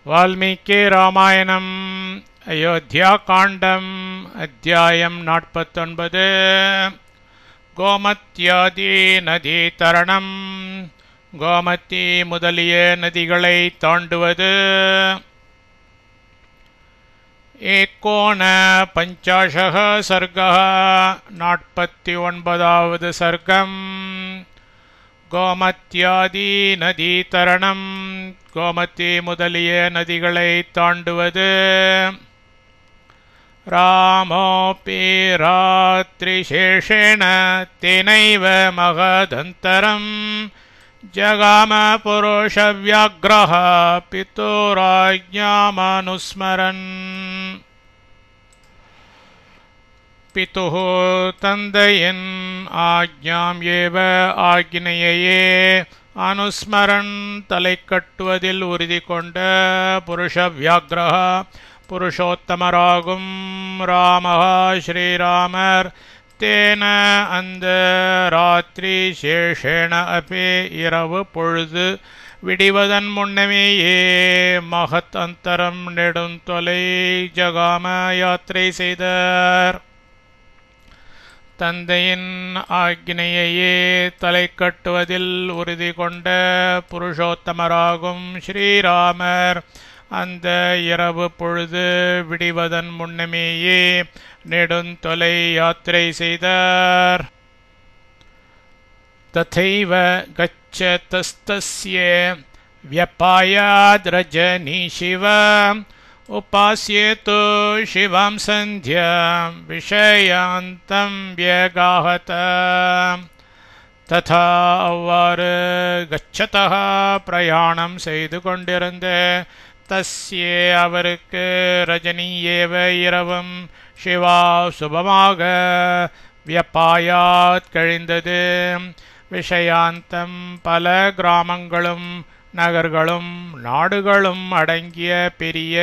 வால்மீகி ராமாயணம் அயோத்தியா காண்டம் அத்தியாயம் 49 கோமத்யாதி நதி தரணம். கோமதி முதலிய நதிகளை தாண்டுவது. ஏகோன பஞ்சாஷக சர்கः 49வது சர்க்கம். கோமத்யாதி நதி தரணம். கோமதி முதலிய நதிகளை தாண்டுவது. ராமோபி ராத்ரிசேஷேண தேனைவ மகதந்தரம் ஜகாம புருஷ வியாக்ரஹ பிதுராஜ்ஞாமனுஸ்மரன். பிதுः தந்தையின் ஆக்ஞாம் ஏவ ஆக்ஞையையே அனுஸ்மரன் தலை கட்டுவதில் உறுதி கொண்ட புருஷ வியாக்ரஹ புருஷோத்தமராகும் ராமஹ ஸ்ரீராமர் தேன அந்த ராத்திரி சேஷேண அபி இரவு பொழுது விடிவதன் முன்னமேயே மகத் அந்தரம் நெடுந்தொலை ஜகாம யாத்திரை செய்தார். தந்தையின் ஆக்ஞையையே தலை கட்டுவதில் உறுதி கொண்ட புருஷோத்தமராகும் ஸ்ரீராமர் அந்த இரவு பொழுது விடிவதன் முன்னமேயே நெடுந்தொலை யாத்திரை செய்தார். ததைவ கச்சதஸ்தஸ்ய வியபாயாத் ரஜனீஷிவ உபாஸ்யேது சிவாம் சந்தியாம் விஷயாந்தம் வியகாஹத. ததா அவ்வாறு கச்சதः பிரயாணம் செய்து கொண்டிருந்த தஸ்யே அவருக்கு ரஜனியேவ இரவும் சிவா சுபமாக வியபாயாத் கழிந்தது. விஷயாந்தம் பல கிராமங்களும் நகர்களும் நாடுகளும் அடங்கிய பெரிய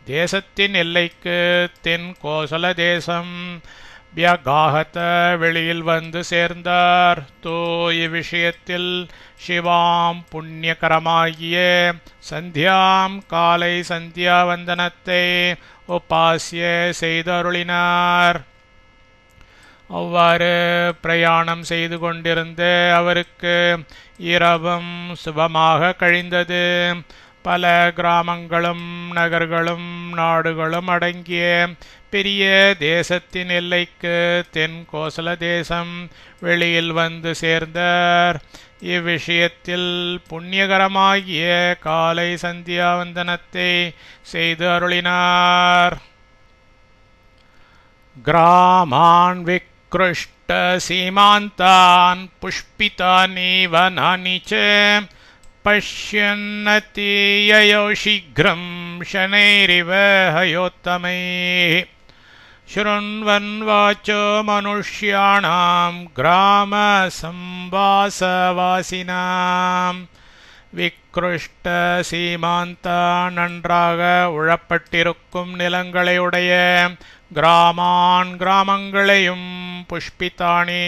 தேசத்தின் எல்லைக்கு தென் கோசல தேசம் வியகாஹத வெளியில் வந்து சேர்ந்தார். தோ இவ்விஷயத்தில் சிவாம் புண்ணியகரமாகிய சந்தியாம் காலை சந்தியா வந்தனத்தை உபாசிய செய்தருளினார். அவ்வாறு பிரயாணம் செய்து கொண்டிருந்த அவருக்கு இரவும் சுபமாக கழிந்தது. பல கிராமங்களும் நகர்களும் நாடுகளும் அடங்கிய பெரிய தேசத்தின் எல்லைக்கு தென் கோசல தேசம் வெளியில் வந்து சேர்ந்தார். இவ்விஷயத்தில் புண்ணியகரமாகிய காலை சந்தியாவந்தனத்தை செய்து அருளினார். கிராமான் விக்ருஷ்ட சீமாந்தான் புஷ்பிதானி வனானி ச பஷ்யன்னதி யயோ சீக்ரம் ஷனைரிவ ஹயோத்தமைः. ஷுருண்வன் வாச்சோ மனுஷ்யாணாம் கிராம சம்வாசவாசினாம். விக்ருஷ்ட சீமாந்தா நன்றாக உழப்பட்டிருக்கும் நிலங்களையுடைய கிராமான் கிராமங்களையும் புஷ்பிதானி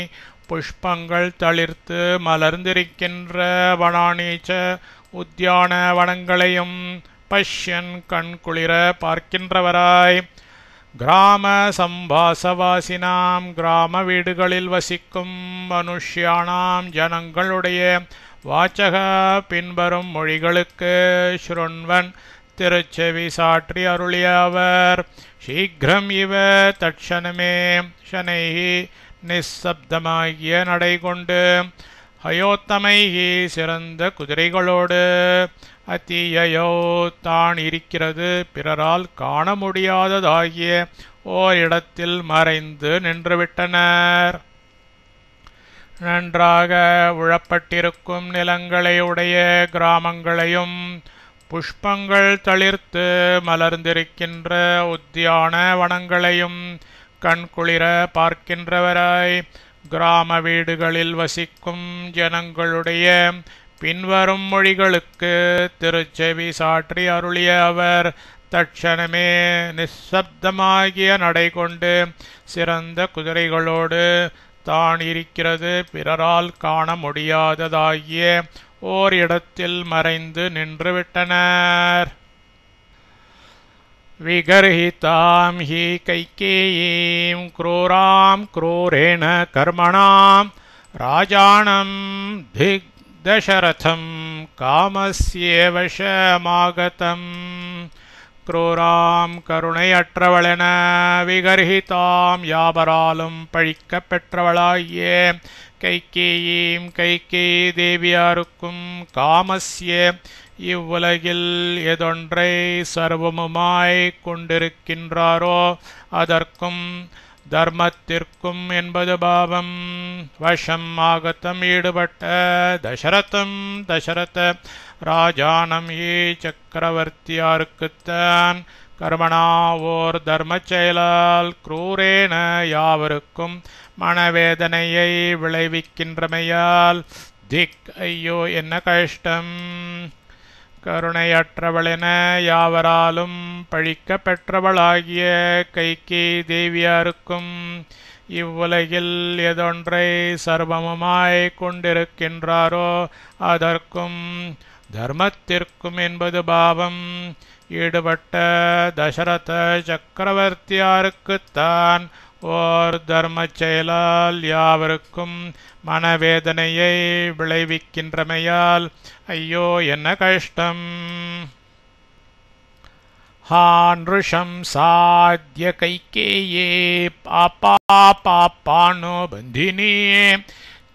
புஷ்பங்கள் தளிர்த்து மலர்ந்திருக்கின்ற வனானீச்ச உத்தியான வனங்களையும் பஷ்யன் கண்குளிர பார்க்கின்றவராய் கிராம சம்பாசவாசினாம் கிராம வீடுகளில் வசிக்கும் மனுஷ்யானாம் ஜனங்களுடைய வாச்சக பின்வரும் மொழிகளுக்கு ஸ்ருண்வன் திருச்செவி சாற்றி அருளிய அவர் சீக்கிரம் இவ தட்சணமே ஷனைஹி நிசப்தமாகிய நடை கொண்டு ஹயோத்தமைஹி சிறந்த குதிரைகளோடு அதியயோ தான் இருக்கிறது பிறரால் காண முடியாததாகிய ஓர் இடத்தில் மறைந்து நின்றுவிட்டனர். நன்றாக உழப்பட்டிருக்கும் நிலங்களையுடைய கிராமங்களையும் புஷ்பங்கள் தளிர்த்து மலர்ந்திருக்கின்ற உத்தியான வனங்களையும் கண்குளிர பார்க்கின்றவராய் கிராம வீடுகளில் வசிக்கும் ஜனங்களுடைய பின்வரும் மொழிகளுக்கு திருச்செவி சாற்றி அருளிய அவர் தட்சணமே நிசப்தமாகிய நடை கொண்டு சிறந்த குதிரைகளோடு தான் இருக்கிறது பிறரால் காண முடியாததாகிய ஓர் இடத்தில் மறைந்து நின்றுவிட்டனர். विगर्हितां हि कैकेयीं क्रूरां क्रूरेण कर्मणां राजानं दिग्दशरथं कामस्येव वशमागतम् क्रूरां கருணையற்றவளென விகர்ஹிதாம் யாவராலும் பழிக்கப் பெற்றவளாகிய கைகேயீம் கைகேயி தேவியாருக்கும் காமஸ்ய இவ்வுலகில் எதொன்றை சர்வமுமாய் கொண்டிருக்கின்றாரோ அதற்கும் தர்மத்திற்கும் என்பது பாவம் வசம் ஆகத்தம் ஈடுபட்ட தசரத ராஜானம் சக்கரவர்த்தியாருக்குத்தான் கர்மணா ஓர் தர்ம செயலால் குரூரேன யாவருக்கும் மனவேதனையை விளைவிக்கின்றமையால் திக் ஐயோ என்ன கஷ்டம் கருணையற்றவளென யாவராலும் பழிக்க பெற்றவளாகிய கைகேயி தேவியாருக்கும் இவ்வுலகில் எதொன்றை சர்வமுமாய் கொண்டிருக்கின்றாரோ அதற்கும் தர்மத்திற்கும் என்பது பாவம் ஈடுபட்ட தசரத சக்கரவர்த்தியாருக்குத்தான் ஓர் தர்ம செயலால் யாவருக்கும் மனவேதனையை விளைவிக்கின்றமையால் ஐயோ என்ன கஷ்டம் हानृशं साध्य कैकेये पापानो बंधिनी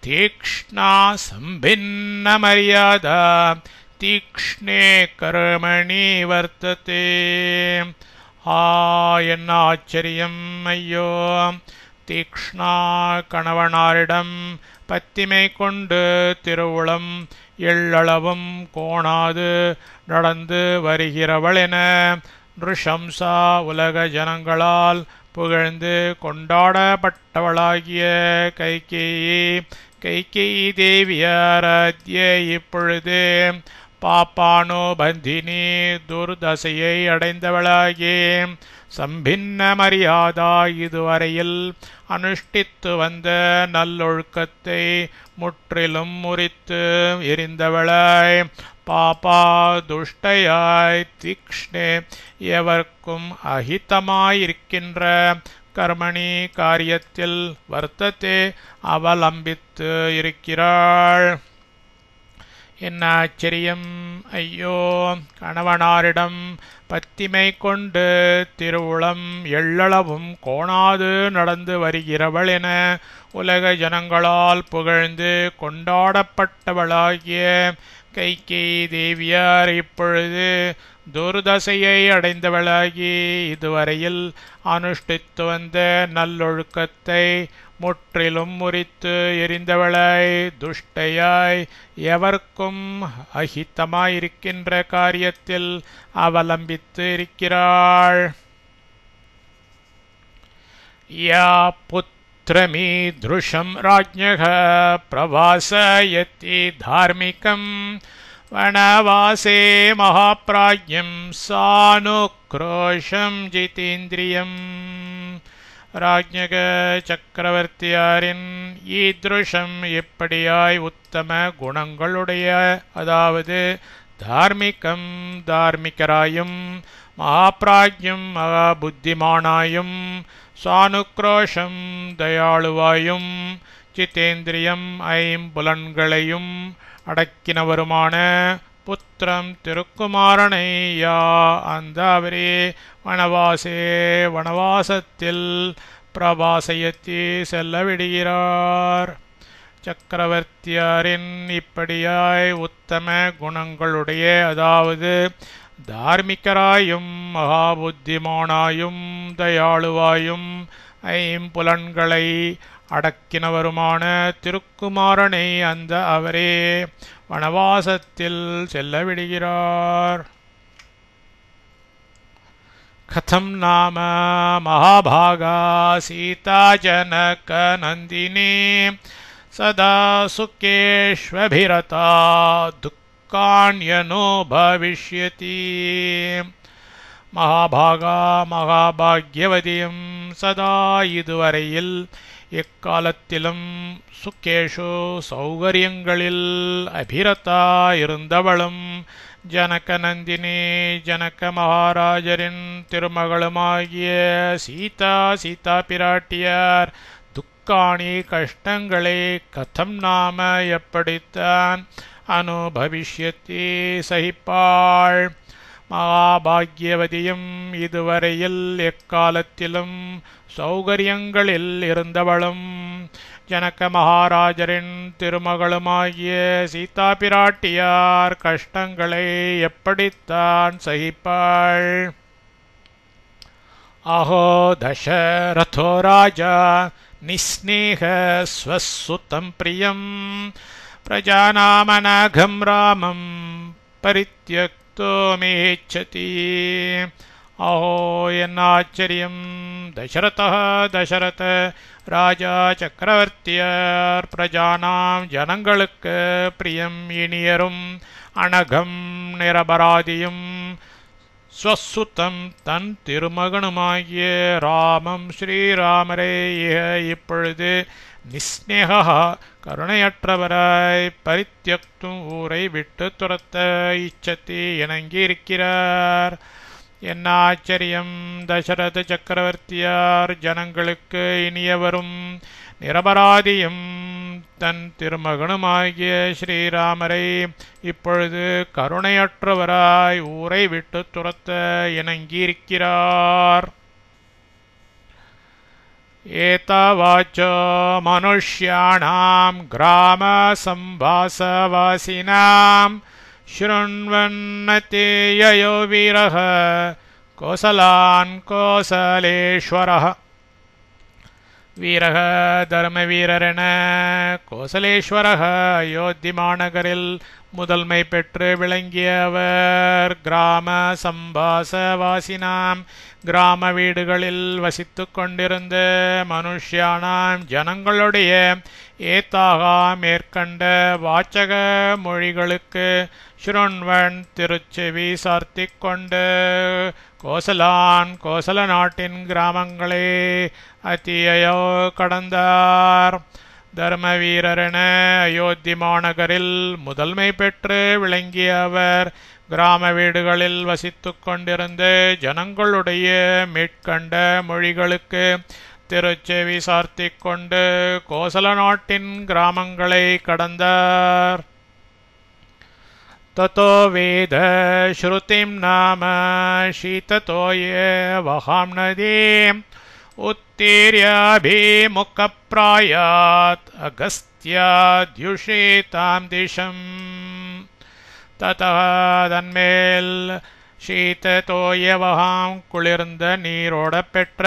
तीक्ष्णा संभिन्न मर्यादा तीक्ष्णे कर्मणि वर्तते என்ன ஆச்சரியம் ஐயோ தீக்ஷ்ணா கணவனாரிடம் பத்திமை கொண்டு திருவுளம் எள்ளளவும் கோணாது நடந்து வருகிறவளென நிருஷம்சா உலக ஜனங்களால் புகழ்ந்து கொண்டாடப்பட்டவளாகிய கைகேயி தேவியாராத்ய இப்பொழுது பாப்பானோ பந்தினி துர்தசையை அடைந்தவளாகி சம்பின்ன மரியாதா இதுவரையில் அனுஷ்டித்து வந்த நல்லொழுக்கத்தை முற்றிலும் முறித்து எரிந்தவளாய் பாபா துஷ்டையாய் தீக்ஷ்ணே எவர்க்கும் அஹிதமாயிருக்கின்ற கர்மணி காரியத்தில் வர்த்தத்தை அவலம்பித்து இருக்கிறாள் என்ன ஆச்சரியம் ஐயோ கணவனாரிடம் பத்திமை கொண்டு திருவுளம் எள்ளளவும் கோணாது நடந்து வருகிறவள் என உலக ஜனங்களால் புகழ்ந்து கொண்டாடப்பட்டவளாகிய கைகேயி தேவியார் இப்பொழுது துர்தசையை அடைந்தவளாகி இதுவரையில் அனுஷ்டித்து வந்த நல்லொழுக்கத்தை முற்றிலும் முறித்து எரிந்தவளாய் துஷ்டையாய் எவர்க்கும் அஹிதமாயிருக்கின்ற காரியத்தில் அவலம்பித்து இருக்கிறாள் யா புத்திரமீத்ருஷம் ராஜ்ஞः பிரவாசயதி தார்மிகம் வனவாசே மகாப்ராஜ்யம் சானுக்ரோஷம் ஜிதேந்திரியம் ராஜ்ஞக சக்கரவர்த்தியாரின் ஈத்ருஷம் எப்படியாய் உத்தம குணங்களுடைய அதாவது தார்மிகம் தார்மிகராயும் மகாப்ராஜ்யம் மகாபுத்திமானாயும் சானுக்ரோஷம் தயாளுவாயும் ஜிதேந்திரியம் ஐம்புலன்களையும் அடக்கினவருமான புத்திரம் திருக்குமாரனை யா அந்த அவரே வனவாசத்தில் பிரவாசயத்தி செல்ல விடுகிறார் சக்கரவர்த்தியாரின் இப்படியாய் உத்தம குணங்களுடைய அதாவது தார்மிகராயும் மகாபுத்திமானாயும் தயாளுவாயும் ஐம்புலன்களை அடக்கினவருமான திருக்குமாரனை அந்த அவரே வனவாசத்தில் செல்ல விடுகிறார் கதம் நாம மகாபாகா சீதா ஜனக நந்தினி சதா சுகேஷ்வபிரதா துக்காண்யனோ பவிஷ்யதி மகாபாகா மகாபாக்யவதியும் சதா இதுவரையில் எக்காலத்திலும் சுக்கேஷு சௌகரியங்களில் அபிரதா இருந்தவளும் ஜனகநந்தினி ஜனக மகாராஜரின் திருமகளுமாகிய சீதா பிராட்டியார் துக்காணி கஷ்டங்களை கதம் நாம எப்படித்தான் அனுபவிஷ்யத்தி சகிப்பாள். மகாபாக்யவதியும் இதுவரையில் எக்காலத்திலும் சௌகரியங்களில் இருந்தவளும் ஜனக மகாராஜரின் திருமகளுமாகிய சீதா பிராட்டியார் கஷ்டங்களை எப்படித்தான் சகிப்பாள். அஹோ தசரதோ ராஜா நிஸ்நேக ஸ்வசுதம் பிரியம் பிரஜாநாமனகம் ராமம் பரித்யக்தோ மேச்சதி. அஹோ என்ன ஆச்சரியம்! தசரத ராஜா சக்கரவர்த்தியார் பிரஜானாம் ஜனங்களுக்கு பிரியம் இனியரும் அனகம் நிரபராதியும் ஸ்வசுதம் தன் திருமகனுமாகிய ராமம் ஸ்ரீராமரே இப்பொழுது நிஸ்நேகா கருணையற்றவராய் பரித்யக்தும் ஊரை விட்டு துரத்த இச்சத்தி இணங்கியிருக்கிறார். என்ன ஆச்சரியம்! தசரத சக்கரவர்த்தியார் ஜனங்களுக்கு இனியவரும் நிரபராதியும் தன் திருமகனுமாகிய ஸ்ரீராமரை இப்பொழுது கருணையற்றவராய் ஊரை விட்டு துரத்த இணங்கியிருக்கிறார். ஏதாவாச்சோ மனுஷ்யாணாம் கிராம சம்பாசவாசினாம் ஸ்ருண்வன்னதே யயோ வீரः கோசலான் கோசலேஸ்வரः. வீரக தர்மவீரரென கோசலேஸ்வரக அயோத்தி மாநகரில் முதல்மை பெற்று விளங்கியவர். கிராம சம்பாசவாசினாம் கிராம வீடுகளில் வசித்து கொண்டிருந்த மனுஷ்யானாம் ஜனங்களுடைய ஏத்தாகா மேற்கண்ட வாச்சக மொழிகளுக்கு ஸ்ருண்வன் திருச்செவி சார்த்திக் கொண்டு கோசலான் கோசல நாட்டின் கிராமங்களே அதியோ கடந்தார். தர்மவீரரென அயோத்தி மாநகரில் முதல்மை பெற்று விளங்கிய அவர் கிராம வீடுகளில் வசித்து கொண்டிருந்த ஜனங்களுடைய மேற்கண்ட மொழிகளுக்கு திருச்செவி சார்த்திக் கொண்டு கோசல நாட்டின் கிராமங்களை கடந்தார். ததோ வேத ஸ்ருதிம் நாம ஷீததோயே வஹாம் நதீம் உத்தீர்யாபிமுகப்ராயாத் அகஸ்த்யாத்யுஷேதாம் திஷம். தன்மேல் ஷீததோயவகாம் குளிர்ந்த நீரோட பெற்ற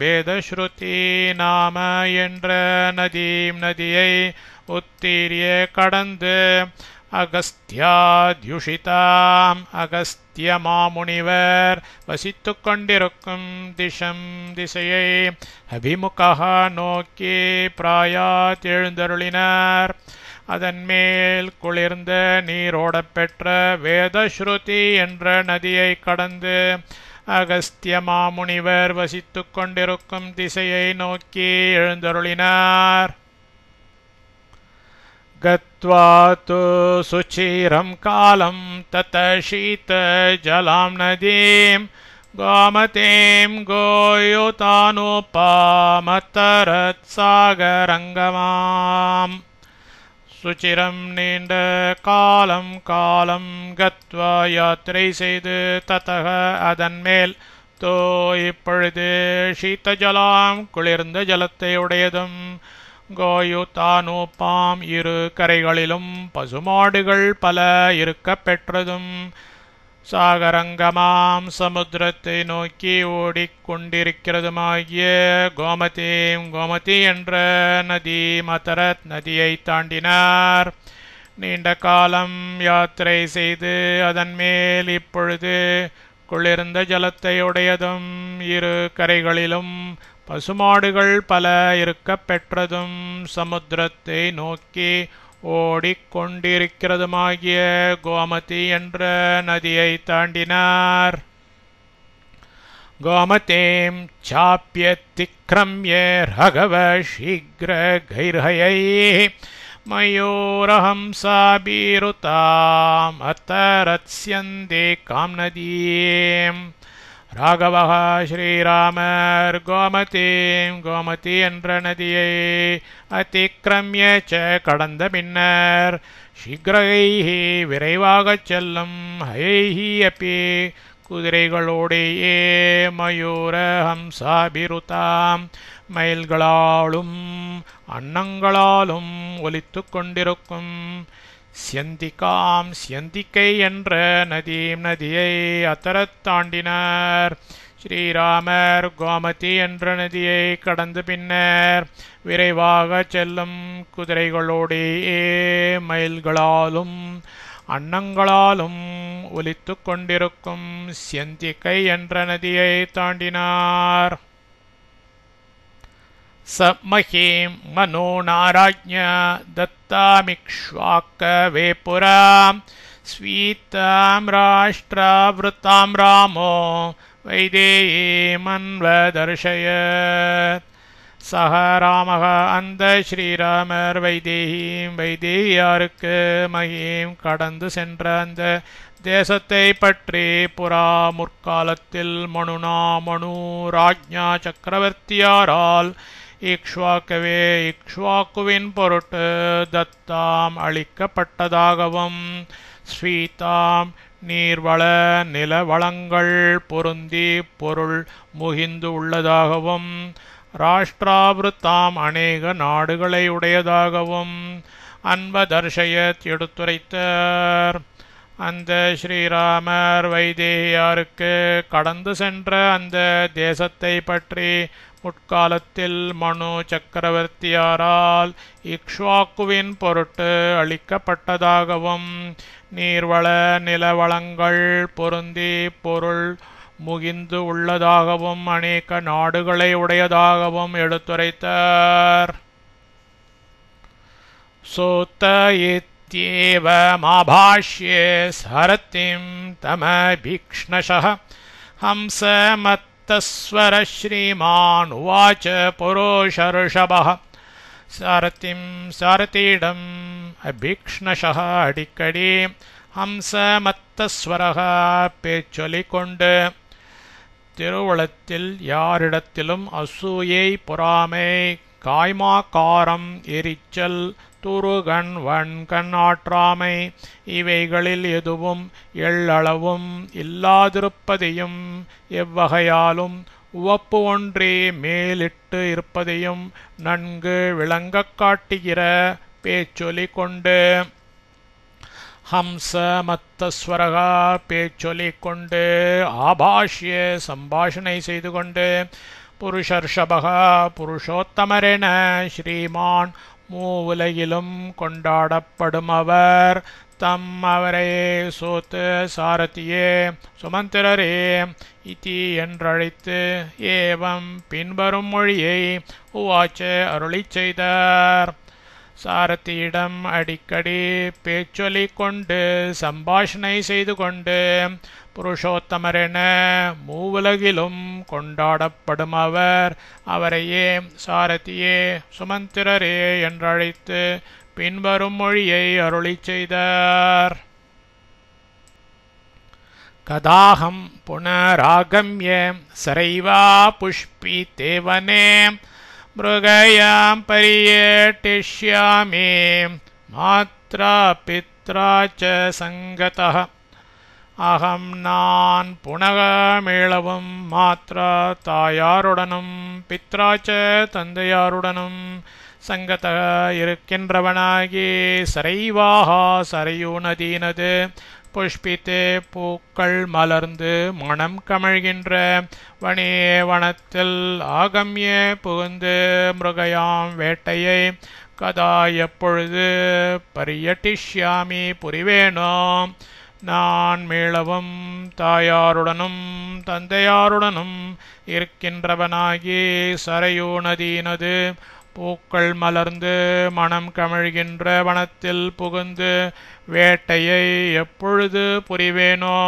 வேதஸ்ருதி நாம என்ற நதியை உத்தீரிய கடந்து அகஸ்த்யாத்யுஷிதாம் அகஸ்திய மாமுனிவர் வசித்து கொண்டிருக்கும் திசையை அபிமுகா நோக்கி பிராயாத் எழுந்தருளினார். அதன் மேல் குளிர்ந்த நீரோட பெற்ற வேதஸ்ருதி என்ற நதியை கடந்து அகஸ்திய மாமுனிவர் வசித்து கொண்டிருக்கும் திசையை நோக்கி எழுந்தருளினார். கத்வா து சுச்சிரம் காலம் தத ஷீத ஜலாம் நதீம் கோமதேம் கோயுதானுபாமதரத் சாகரங்கமாம். சுச்சிரம் நீண்ட காலம் கத்வா யாத்திரை செய்து ததக அதன் மேல் தோ இப்பொழுது ஷீத ஜலாம் குளிர்ந்த ஜலத்தை உடையதும் கோயுதானுபாம் இரு கரைகளிலும் பசுமாடுகள் பல இருக்க பெற்றதும் சாகரங்கமாம் சமுத்திரத்தை நோக்கி ஓடிக்கொண்டிருக்கிறதுமாகிய கோமதி என்ற நதி மதரத் நதியை தாண்டினார். நீண்ட காலம் யாத்திரை செய்து அதன் மேல் இப்பொழுது குளிர்ந்த ஜலத்தை உடையதும் இரு கரைகளிலும் பசுமாடுகள் பல இருக்க பெற்றதும் சமுத்திரத்தை நோக்கி ஓடிக்கொண்டிருக்கிறதுமாகிய கோமதி என்ற நதியை தாண்டினார். கோமதேம் சாப்யத்திக்ரம்ய ரகவ சீக்ர கைர்ஹயை मयूरहंसाभिरुताम् अतरत्स्यन्ते काम्नदीं ராகவः ஸ்ரீராமர் கோமதி என்ற நதியை அதிக்கிரமிய கடந்த பின்னர் சீக்கிரைஹி விரைவாகச் செல்லும் ஹயைஹி அப்பி குதிரைகளோடையே மயூர ஹம்சாபிருதாம் மயில்களாலும் அன்னங்களாலும் ஒலித்து கொண்டிருக்கும் சியந்திக்கை என்ற நதியை அத்தரத் தாண்டினார். ஸ்ரீராமர் கோமதி என்ற நதியை கடந்து பின்னர் விரைவாக செல்லும் குதிரைகளோடையே மயில்களாலும் அன்னங்களாலும் ஒலித்து கொண்டிருக்கும் சியந்திக்கை என்ற நதியை தாண்டினார். स महीं मनो नाराज्ञा दत्तामिक्ष्वाकवे पुरा स्वीतां राष्ट्रावृतां रामो वैदेहीमन्वदर्शयत्. सह रामः அந்த ஸ்ரீராமர் வைதேகியாருக்கு மகிம் கடந்து சென்ற அந்த தேசத்தை பற்றி புறா முற்காலத்தில் மனு ராஜ்ஞா சக்கரவர்த்தியாரால் இக்ஷ்வாக்குவின் பொருட்டு தத்தாம் அளிக்கப்பட்டதாகவும் ஸ்வீதாம் நீர்வள நிலவளங்கள் பொருந்தி பொருள் முகிந்து உள்ளதாகவும் ராஷ்டிராவிருத்தாம் அநேக நாடுகளை உடையதாகவும் அன்வதர்ஷயத் எடுத்துரைத்தார். அந்த ஸ்ரீராமர் வைதேகியாருக்கு கடந்து சென்ற அந்த தேசத்தை பற்றி முற்காலத்தில் மனு சக்கரவர்த்தியாரால் இக்ஷ்வாக்குவின் பொருட்டு அளிக்கப்பட்டதாகவும் நீர்வள நிலவளங்கள் பொருந்தி பொருள் முகிந்து உள்ளதாகவும் அநேக நாடுகளை உடையதாகவும் எடுத்துரைத்தார். சோத்தயித்யேவமாபாஷ்யே சாரதிம் தமபீக்ஷ்ணஷः ஹம்சமத்தஸ்வர ஸ்ரீமான் உவாச்ச புரோஷர்ஷபः. சாரதியிடம் அபீக்ஷ்ணஷः அடிக்கடி ஹம்சமத்தஸ்வரக பேச்சொலிக் கொண்டு திருவுளத்தில் யாரிடத்திலும் அசூயை பொறாமை காய்மாக்காரம் எரிச்சல் துருகன் வன்கண் ஆற்றாமை இவைகளில் எதுவும் எள்ளளவும் இல்லாதிருப்பதையும் எவ்வகையாலும் உவப்பு ஒன்றே மேலிட்டு இருப்பதையும் நன்கு விளங்கக் காட்டுகிற பேச்சொலிக் கொண்டு ஹம்சமத்தஸ்வரகா பேச்சொலிக் கொண்டு ஆபாஷ்ய சம்பாஷணை செய்து கொண்டு புருஷர்ஷபகா புருஷோத்தமரென ஸ்ரீமான் மூவுலகிலும் கொண்டாடப்படும் அவர் தம் அவரையே சோத்து சாரதியே சுமந்திரரே இதி என்றழைத்து ஏவம் பின்வரும் மொழியை உவாச்ச அருளிச் செய்தார். சாரதியிடம் அடிக்கடி பேச்சொலிக் கொண்டு சம்பாஷணை செய்து கொண்டு புருஷோத்தமரென மூவுலகிலும் கொண்டாடப்படும் அவர் அவரையே சாரதியே சுமந்திரரே என்றழைத்து பின்வரும் மொழியை அருளிச் செய்தார். கதாஹம் புனராகம்ய சரைவா புஷ்பிதே வனே மிருகயாம் பரியட்டிஷ்யாமி மாத்ரா பித்ரா ச சங்கதः. அகம் நான் புனக மீளவும் மாத்ரா தாயாருடனும் பித்ராச்ச தந்தையாருடனும் சங்கதக இருக்கின்றவனாகி சரைவாகா சரையூ நதியினது புஷ்பித்தே பூக்கள் மலர்ந்து மணம் கமழ்கின்ற வனே வனத்தில் ஆகம்ய புகுந்து மிருகயாம் வேட்டையை கதா எப்பொழுது பரியட்டிஷ்யாமி புரிவேனோ நான் மீளவும் தாயாருடனும் தந்தையாருடனும் இருக்கின்றவனாகி சரையூ நதியினது பூக்கள் மலர்ந்து மணம் கமழ்கின்ற வனத்தில் புகுந்து வேட்டையை எப்பொழுது புரிவேனோ.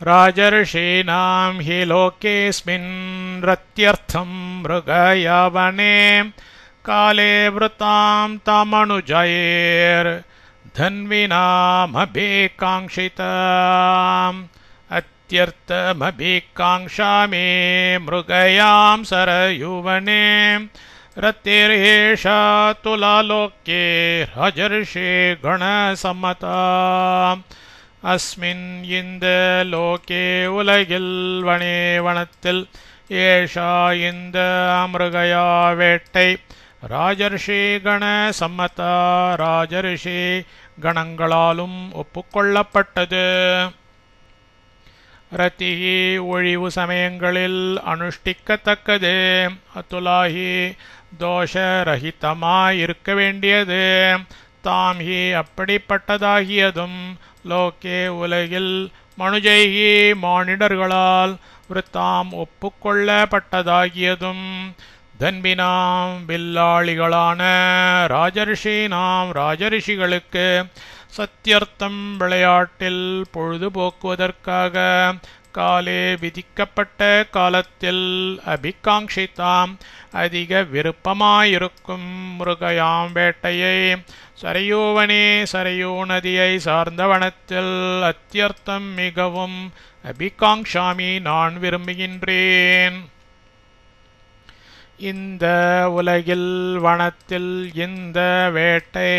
ராஜர்ஷீனாம் ஹி லோகேஸ்மின் ரத்யர்த்தம் மிருகயாவனே काले वृतां तामनुजयेर्धन्विनामभिकाङ्क्षिताम् अत्यर्थमभिकाङ्क्षामि मृगयां सरयुवने रतिर्हेषा तुलालोके राजर्षे गणसम्मता अस्मिन् இந்த லோகே உலகில் வனே வனத்தில் ஏஷா இந்த மிருகயா வேட்டை ராஜர்ஷி கண சம்மதா ராஜர்ஷி கணங்களாலும் ஒப்புக்கொள்ளப்பட்டது. ரதி ஒழிவு சமயங்களில் அனுஷ்டிக்கத்தக்கது. அதுலாஹி தோஷரகிதமாயிருக்க வேண்டியது. தாம் ஹி அப்படிப்பட்டதாகியதும் லோகே உலகில் மனுஜைகி மானிடர்களால் விருத்தாம் ஒப்புக்கொள்ளப்பட்டதாகியதும் தன்பினாம் வில்லாளிகளான ராஜர்ஷீனாம் ராஜரிஷிகளுக்கு சத்தியர்த்தம் விளையாட்டில் பொழுதுபோக்குவதற்காக காலே விதிக்கப்பட்ட காலத்தில் அபிகாங்ஷிதாம் அதிக விருப்பமாயிருக்கும் மிருகயாம் வேட்டையை சரையோவனே சரையோ நதியை சார்ந்த வனத்தில் அத்தியர்த்தம் மிகவும் அபிகாங்ஷாமி நான் விரும்புகின்றேன். இந்த உலகில் வனத்தில் இந்த வேட்டை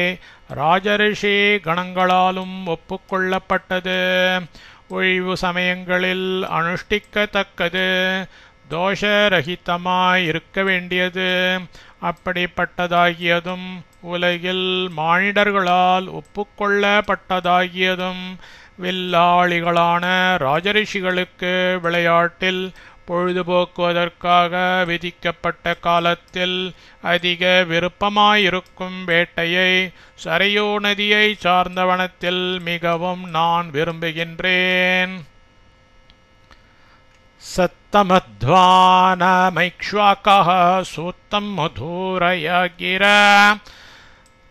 ராஜரிஷி கணங்களாலும் ஒப்புக்கொள்ளப்பட்டது. ஒழிவு சமயங்களில் அனுஷ்டிக்கத்தக்கது. தோஷரகிதமாயிருக்க வேண்டியது. அப்படிப்பட்டதாகியதும் உலகில் மானிடர்களால் ஒப்புக்கொள்ளப்பட்டதாகியதும் வில்லாளிகளான ராஜரிஷிகளுக்கு விளையாட்டில் பொழுதுபோக்குவதற்காக விதிக்கப்பட்ட காலத்தில் அதிக விருப்பமாயிருக்கும் வேட்டையை சரையோ நதியை சார்ந்த வனத்தில் மிகவும் நான் விரும்புகின்றேன். சத்தமத்வானமைக்ஷ்வாகः சூத்தம் மதூரய கிரா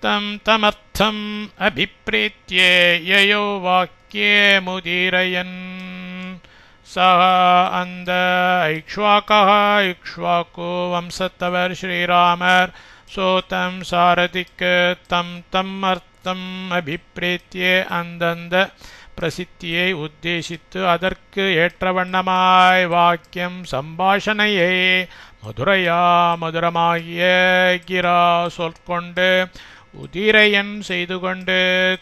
தம் தமர்த்தம் அபிப்ரீத்யே யயோ வாக்யே முதீரயன் சஹ அந்த ஐக்ஷ்வாகः இக்ஷ்வாகு வம்சத்தவர் ஸ்ரீராமர் சோதம் சாரதிக்கு தம் அர்த்தம் அபிப்ரேத்தியே அந்தந்த பிரசித்தியை உத்தேசித்து அதற்கு ஏற்றவண்ணமாய் வாக்கியம் சம்பாஷணையை மதுரையா மதுரமாகிய கிரா சொற்கொண்டு உதிரையன் செய்து கொண்டு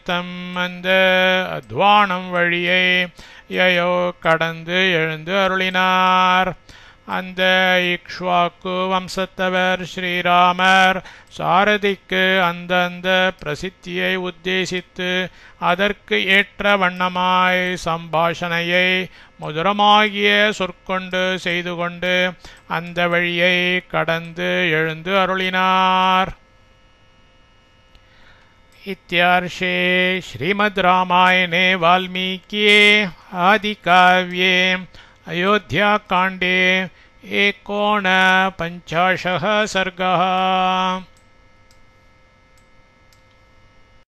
தம் அந்த அத்வானம் வழியை யயோ கடந்து எழுந்து அருளினார். அந்த இக்ஷ்வாக்கு வம்சத்தவர் ஸ்ரீராமர் சாரதிக்கு அந்தந்த பிரசித்தியை உத்தேசித்து அதற்கு ஏற்ற வண்ணமாய் சம்பாஷணையை மதுரமாகிய சொற்கொண்டு செய்து கொண்டு அந்த வழியை கடந்து எழுந்து அருளினார். इत्यार्षे श्रीमद् रामायणे वाल्मीकिये आदिकाव्ये अयोध्याकाण्डे 49 सर्गः।